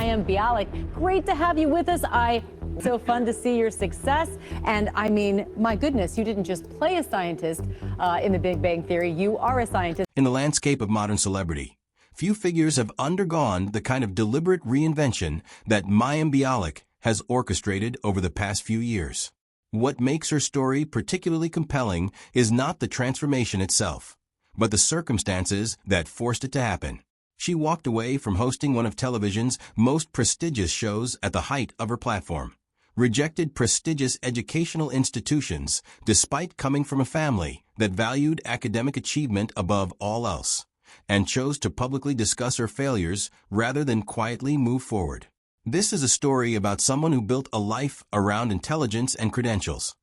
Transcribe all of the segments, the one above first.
Mayim Bialik. Great to have you with us. So fun to see your success. And I mean, my goodness, you didn't just play a scientist in The Big Bang Theory. You are a scientist. In the landscape of modern celebrity, few figures have undergone the kind of deliberate reinvention that Mayim Bialik has orchestrated over the past few years. What makes her story particularly compelling is not the transformation itself, but the circumstances that forced it to happen. She walked away from hosting one of television's most prestigious shows at the height of her platform, rejected prestigious educational institutions despite coming from a family that valued academic achievement above all else, and chose to publicly discuss her failures rather than quietly move forward. This is a story about someone who built a life around intelligence and credentials,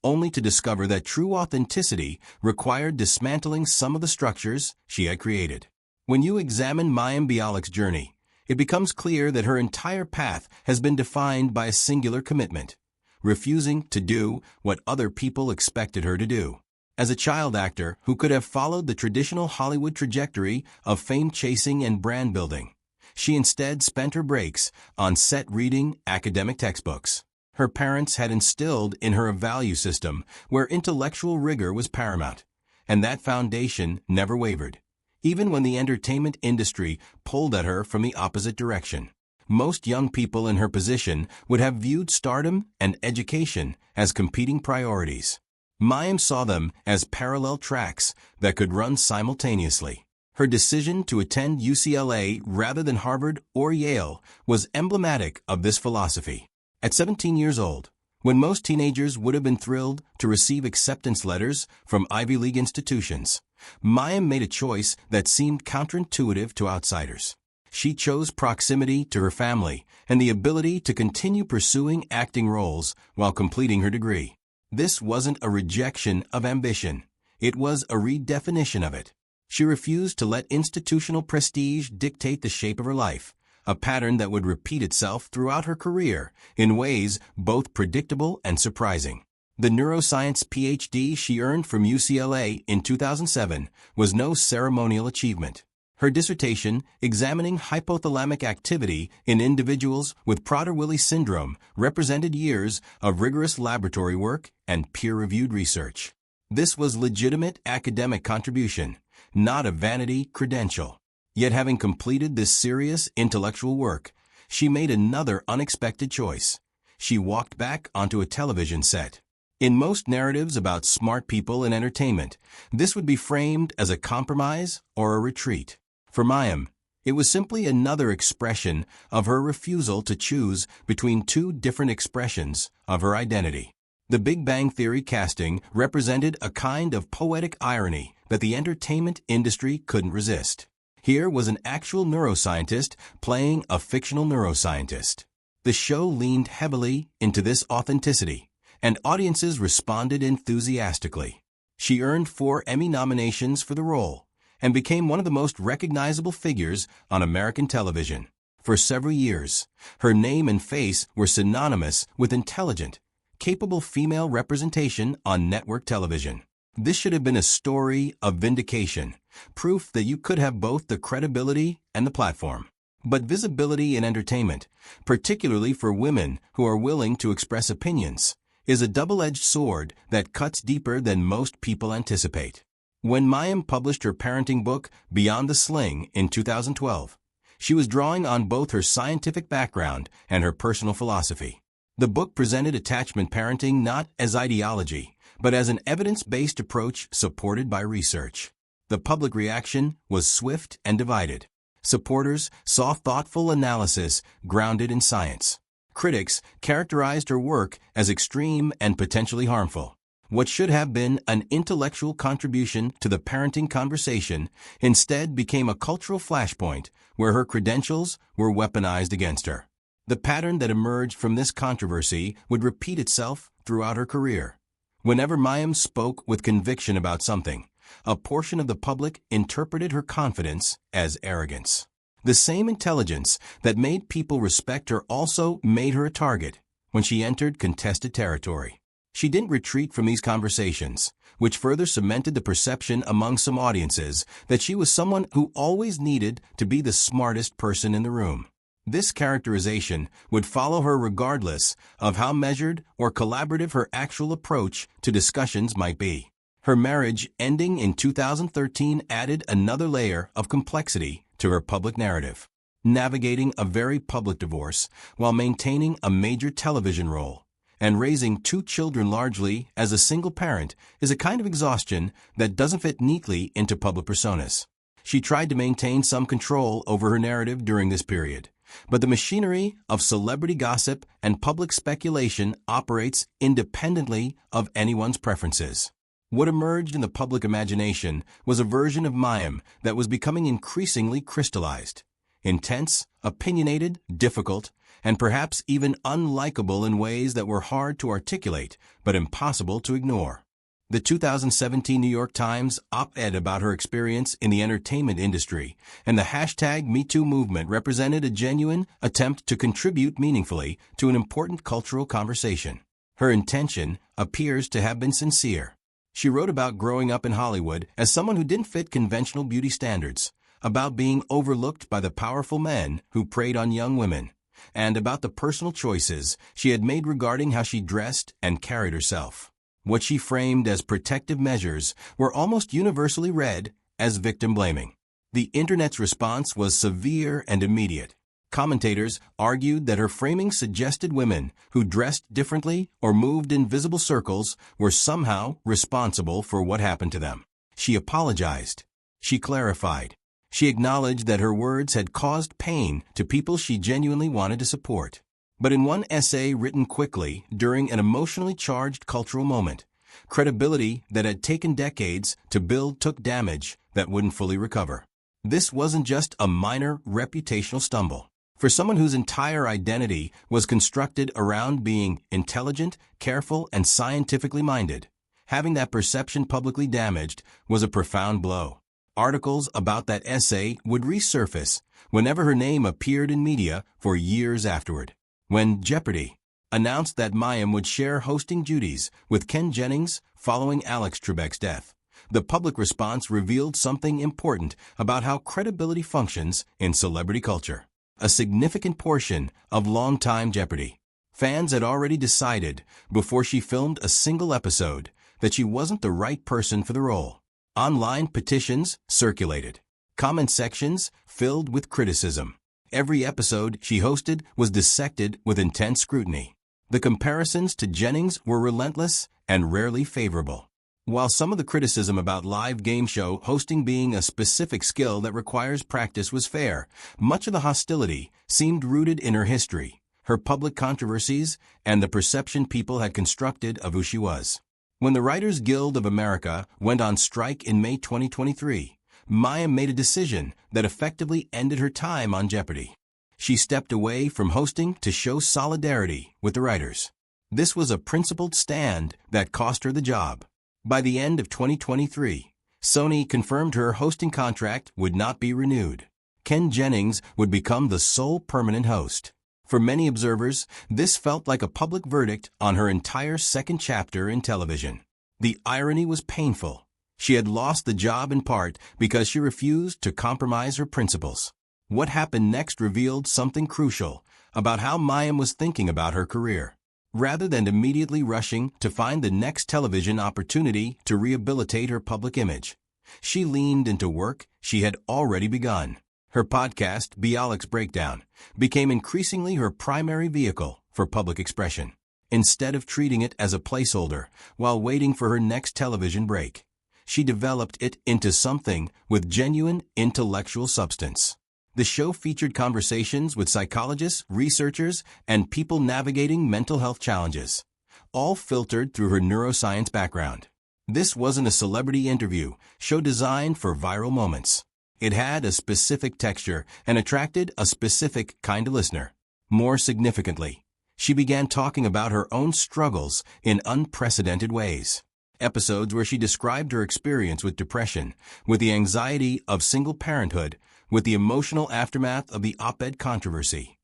only to discover that true authenticity required dismantling some of the structures she had created. When you examine Mayim Bialik's journey, it becomes clear that her entire path has been defined by a singular commitment: refusing to do what other people expected her to do. As a child actor who could have followed the traditional Hollywood trajectory of fame chasing and brand building, she instead spent her breaks on set reading academic textbooks. Her parents had instilled in her a value system where intellectual rigor was paramount, and that foundation never wavered, even when the entertainment industry pulled at her from the opposite direction. Most young people in her position would have viewed stardom and education as competing priorities. Mayim saw them as parallel tracks that could run simultaneously. Her decision to attend UCLA rather than Harvard or Yale was emblematic of this philosophy. At 17 years old, when most teenagers would have been thrilled to receive acceptance letters from Ivy League institutions, Mayim made a choice that seemed counterintuitive to outsiders. She chose proximity to her family and the ability to continue pursuing acting roles while completing her degree. This wasn't a rejection of ambition. It was a redefinition of it. She refused to let institutional prestige dictate the shape of her life, a pattern that would repeat itself throughout her career in ways both predictable and surprising. The neuroscience PhD she earned from UCLA in 2007 was no ceremonial achievement. Her dissertation, examining hypothalamic activity in individuals with Prader-Willi syndrome, represented years of rigorous laboratory work and peer-reviewed research. This was legitimate academic contribution, not a vanity credential. Yet having completed this serious intellectual work, she made another unexpected choice. She walked back onto a television set. In most narratives about smart people in entertainment, this would be framed as a compromise or a retreat. For Mayim, it was simply another expression of her refusal to choose between two different expressions of her identity. The Big Bang Theory casting represented a kind of poetic irony that the entertainment industry couldn't resist. Here was an actual neuroscientist playing a fictional neuroscientist. The show leaned heavily into this authenticity, and audiences responded enthusiastically. She earned 4 Emmy nominations for the role and became one of the most recognizable figures on American television. For several years, her name and face were synonymous with intelligent, capable female representation on network television. This should have been a story of vindication, proof that you could have both the credibility and the platform. But visibility in entertainment, particularly for women who are willing to express opinions, is a double-edged sword that cuts deeper than most people anticipate. When Mayim published her parenting book, Beyond the Sling, in 2012, she was drawing on both her scientific background and her personal philosophy. The book presented attachment parenting not as ideology, but as an evidence-based approach supported by research. The public reaction was swift and divided. Supporters saw thoughtful analysis grounded in science. Critics characterized her work as extreme and potentially harmful. What should have been an intellectual contribution to the parenting conversation instead became a cultural flashpoint where her credentials were weaponized against her. The pattern that emerged from this controversy would repeat itself throughout her career. Whenever Mayim spoke with conviction about something, a portion of the public interpreted her confidence as arrogance. The same intelligence that made people respect her also made her a target when she entered contested territory. She didn't retreat from these conversations, which further cemented the perception among some audiences that she was someone who always needed to be the smartest person in the room. This characterization would follow her regardless of how measured or collaborative her actual approach to discussions might be. Her marriage ending in 2013 added another layer of complexity to her public narrative. Navigating a very public divorce while maintaining a major television role and raising 2 children largely as a single parent is a kind of exhaustion that doesn't fit neatly into public personas. She tried to maintain some control over her narrative during this period, but the machinery of celebrity gossip and public speculation operates independently of anyone's preferences. What emerged in the public imagination was a version of Mayim that was becoming increasingly crystallized. Intense, opinionated, difficult, and perhaps even unlikable in ways that were hard to articulate but impossible to ignore. The 2017 New York Times op-ed about her experience in the entertainment industry and the #MeToo movement represented a genuine attempt to contribute meaningfully to an important cultural conversation. Her intention appears to have been sincere. She wrote about growing up in Hollywood as someone who didn't fit conventional beauty standards, about being overlooked by the powerful men who preyed on young women, and about the personal choices she had made regarding how she dressed and carried herself. What she framed as protective measures were almost universally read as victim-blaming. The Internet's response was severe and immediate. Commentators argued that her framing suggested women who dressed differently or moved in visible circles were somehow responsible for what happened to them. She apologized. She clarified. She acknowledged that her words had caused pain to people she genuinely wanted to support. But in one essay written quickly during an emotionally charged cultural moment, credibility that had taken decades to build took damage that wouldn't fully recover. This wasn't just a minor reputational stumble. For someone whose entire identity was constructed around being intelligent, careful, and scientifically minded, having that perception publicly damaged was a profound blow. Articles about that essay would resurface whenever her name appeared in media for years afterward. When Jeopardy! Announced that Mayim would share hosting duties with Ken Jennings following Alex Trebek's death, the public response revealed something important about how credibility functions in celebrity culture. A significant portion of longtime Jeopardy! Fans had already decided before she filmed a single episode that she wasn't the right person for the role. Online petitions circulated. Comment sections filled with criticism. Every episode she hosted was dissected with intense scrutiny. The comparisons to Jennings were relentless and rarely favorable. While some of the criticism about live game show hosting being a specific skill that requires practice was fair, much of the hostility seemed rooted in her history, her public controversies, and the perception people had constructed of who she was. When the Writers Guild of America went on strike in May 2023, Mayim made a decision that effectively ended her time on Jeopardy! She stepped away from hosting to show solidarity with the writers. This was a principled stand that cost her the job. By the end of 2023, Sony confirmed her hosting contract would not be renewed. Ken Jennings would become the sole permanent host. For many observers, this felt like a public verdict on her entire second chapter in television. The irony was painful. She had lost the job in part because she refused to compromise her principles. What happened next revealed something crucial about how Mayim was thinking about her career. Rather than immediately rushing to find the next television opportunity to rehabilitate her public image, she leaned into work she had already begun. Her podcast, Bialik's Breakdown, became increasingly her primary vehicle for public expression. Instead of treating it as a placeholder while waiting for her next television break, she developed it into something with genuine intellectual substance. The show featured conversations with psychologists, researchers, and people navigating mental health challenges, all filtered through her neuroscience background. This wasn't a celebrity interview show designed for viral moments. It had a specific texture and attracted a specific kind of listener. More significantly, she began talking about her own struggles in unprecedented ways. Episodes where she described her experience with depression, with the anxiety of single parenthood, with the emotional aftermath of the op-ed controversy.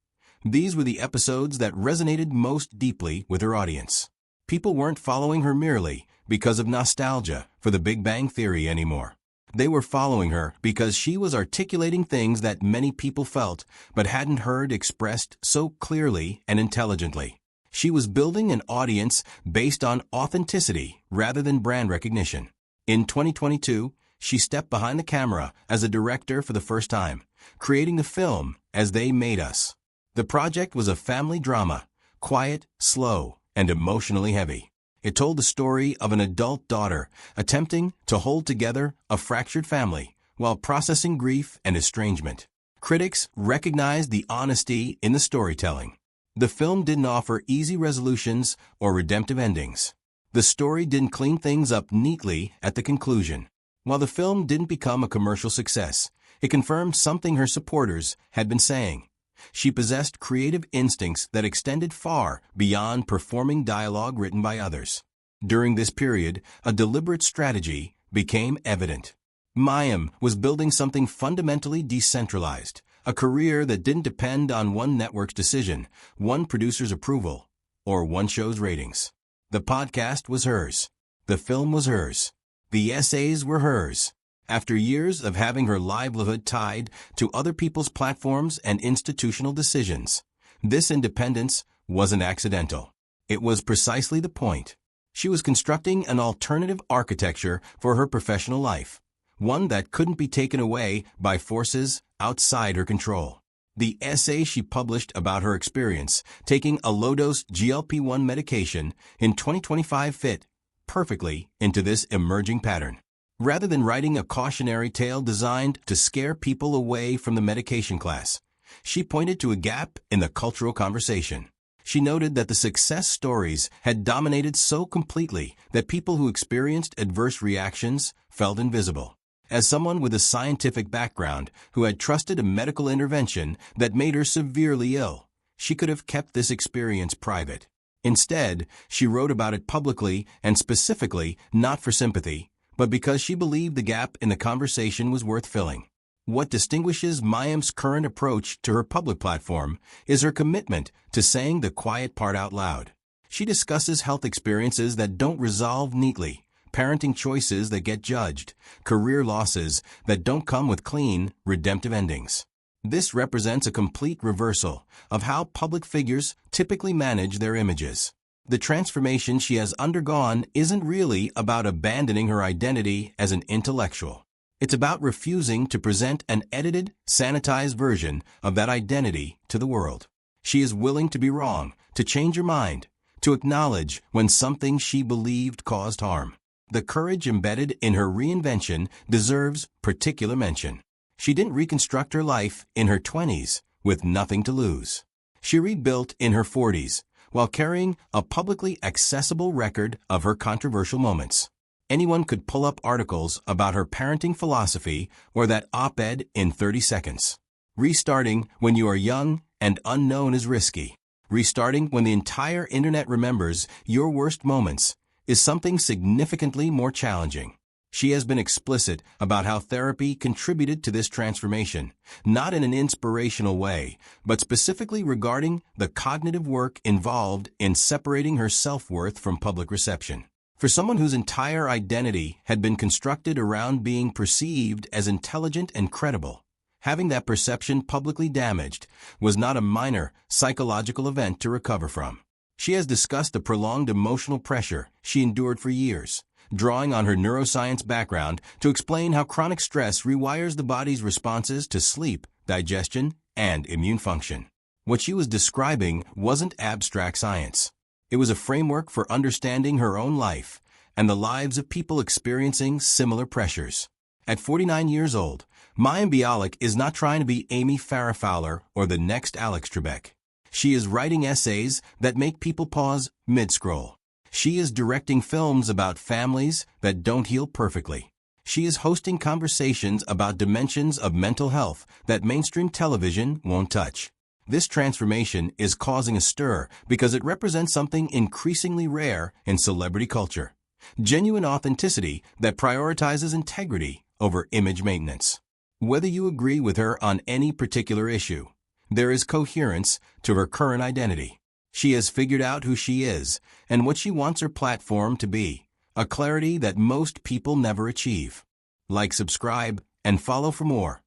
These were the episodes that resonated most deeply with her audience. People weren't following her merely because of nostalgia for The Big Bang Theory anymore. They were following her because she was articulating things that many people felt but hadn't heard expressed so clearly and intelligently. She was building an audience based on authenticity rather than brand recognition. In 2022, she stepped behind the camera as a director for the first time, creating the film As They Made Us. The project was a family drama, quiet, slow, and emotionally heavy. It told the story of an adult daughter attempting to hold together a fractured family while processing grief and estrangement. Critics recognized the honesty in the storytelling. The film didn't offer easy resolutions or redemptive endings. The story didn't clean things up neatly at the conclusion. While the film didn't become a commercial success, it confirmed something her supporters had been saying. She possessed creative instincts that extended far beyond performing dialogue written by others. During this period, a deliberate strategy became evident. Mayim was building something fundamentally decentralized, a career that didn't depend on one network's decision, one producer's approval, or one show's ratings. The podcast was hers. The film was hers. The essays were hers. After years of having her livelihood tied to other people's platforms and institutional decisions, this independence wasn't accidental. It was precisely the point. She was constructing an alternative architecture for her professional life, one that couldn't be taken away by forces outside her control. The essay she published about her experience taking a low-dose GLP-1 medication in 2025 fit perfectly into this emerging pattern. Rather than writing a cautionary tale designed to scare people away from the medication class, she pointed to a gap in the cultural conversation. She noted that the success stories had dominated so completely that people who experienced adverse reactions felt invisible. As someone with a scientific background who had trusted a medical intervention that made her severely ill, she could have kept this experience private. Instead, she wrote about it publicly and specifically not for sympathy, but because she believed the gap in the conversation was worth filling. What distinguishes Mayim's current approach to her public platform is her commitment to saying the quiet part out loud. She discusses health experiences that don't resolve neatly, parenting choices that get judged, career losses that don't come with clean, redemptive endings. This represents a complete reversal of how public figures typically manage their images. The transformation she has undergone isn't really about abandoning her identity as an intellectual. It's about refusing to present an edited, sanitized version of that identity to the world. She is willing to be wrong, to change her mind, to acknowledge when something she believed caused harm. The courage embedded in her reinvention deserves particular mention. She didn't reconstruct her life in her 20s with nothing to lose. She rebuilt in her 40s, while carrying a publicly accessible record of her controversial moments. Anyone could pull up articles about her parenting philosophy or that op-ed in 30 seconds. Restarting when you are young and unknown is risky. Restarting when the entire internet remembers your worst moments is something significantly more challenging. She has been explicit about how therapy contributed to this transformation, not in an inspirational way, but specifically regarding the cognitive work involved in separating her self-worth from public reception. For someone whose entire identity had been constructed around being perceived as intelligent and credible, having that perception publicly damaged was not a minor psychological event to recover from. She has discussed the prolonged emotional pressure she endured for years, drawing on her neuroscience background to explain how chronic stress rewires the body's responses to sleep, digestion, and immune function. What she was describing wasn't abstract science. It was a framework for understanding her own life and the lives of people experiencing similar pressures. At 49 years old, Mayim Bialik is not trying to be Amy Farrah Fowler or the next Alex Trebek. She is writing essays that make people pause mid-scroll. She is directing films about families that don't heal perfectly. She is hosting conversations about dimensions of mental health that mainstream television won't touch. This transformation is causing a stir because it represents something increasingly rare in celebrity culture: genuine authenticity that prioritizes integrity over image maintenance. Whether you agree with her on any particular issue, there is coherence to her current identity. She has figured out who she is and what she wants her platform to be, a clarity that most people never achieve. Like, subscribe, and follow for more.